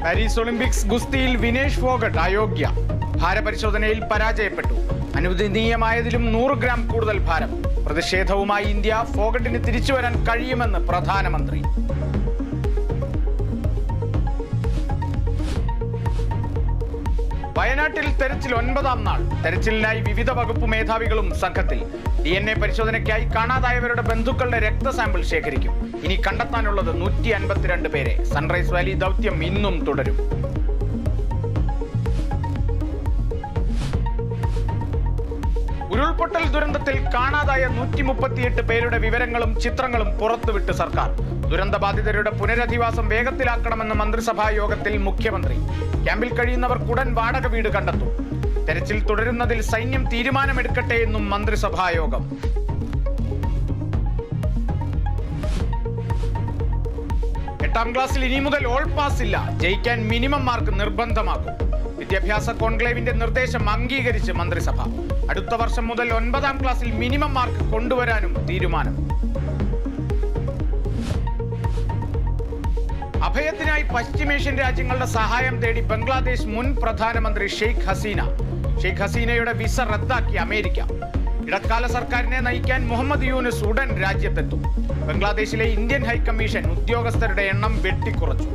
Paris Olympics ഗുസ്തിയിൽ വിനേഷ് ഫോഗട്ട് അയോഗ്യ. ഭാരപരിശോധനയിൽ പരാജയപ്പെട്ടു. അനുവദനീയമായതിലും 100 ഗ്രാം കൂടുതൽ ഭാരം. പ്രതിഷേധവുമായി ഇന്ത്യ. ഫോഗട്ടിന് തിരിച്ചുവരാൻ കഴിയുമെന്ന് പ്രധാനമന്ത്രി. വയനാട്ടിൽ തെരച്ചിൽ 9ാം നാൾ. തെരച്ചിലിനായി വിവിധ വകുപ്പ് മേധാവികളും സംഘത്തിൽ. DNA പരിശോധനയ്ക്കായി കാണാതായവരുടെ ബന്ധുക്കളുടെ രക്തസാമ്പിൾ ശേഖരിക്കും. ഇനി കണ്ടെത്താനുള്ളത് 152 പേരെ. സൺറൈസ് വാലി ദൗത്യം ഇന്നും തുടരും. ഉരുൾപൊട്ടൽ ദുരന്തത്തിൽ കാണാതായ 138 പേരുടെ വിവരങ്ങളും ചിത്രങ്ങളും പുറത്തുവിട്ട് സർക്കാർ. ദുരന്തബാധിതരുടെ പുനരധിവാസം വേഗത്തിലാക്കണമെന്ന് മന്ത്രിസഭാ യോഗത്തിൽ മുഖ്യമന്ത്രി. ക്യാമ്പിൽ കഴിയുന്നവർക്ക് ഉടൻ വാടക വീട് കണ്ടെത്തും. തെരച്ചിൽ തുടരുന്നതിൽ സൈന്യം തീരുമാനമെടുക്കട്ടെ എന്നും മന്ത്രിസഭാ യോഗം. എട്ടാം ക്ലാസ്സിൽ ഇനി മുതൽ ഓൾ പാസ് ഇല്ല. ജയിക്കാൻ മിനിമം മാർക്ക് നിർബന്ധമാക്കും. വിദ്യാഭ്യാസ കോൺക്ലേവിന്റെ നിർദ്ദേശം അംഗീകരിച്ച് മന്ത്രിസഭ. അടുത്ത വർഷം മുതൽ 9ാം ക്ലാസ്സിൽ മിനിമം മാർക്ക് കൊണ്ടുവരാനും തീരുമാനം. അഭയത്തിനായി പശ്ചിമേഷ്യൻ രാജ്യങ്ങളുടെ സഹായം തേടി ബംഗ്ലാദേശ് മുൻ പ്രധാനമന്ത്രി ഷെയ്ഖ് ഹസീന. ഷെയ്ഖ് ഹസീനയുടെ വിസ റദ്ദാക്കി അമേരിക്ക. ഇടക്കാല സർക്കാരിനെ നയിക്കാൻ മുഹമ്മദ് യൂനുസ് ഉടൻ രാജ്യത്തെത്തും. ബംഗ്ലാദേശിലെ ഇന്ത്യൻ ഹൈക്കമ്മീഷൻ ഉദ്യോഗസ്ഥരുടെ എണ്ണം വെട്ടിക്കുറച്ചു.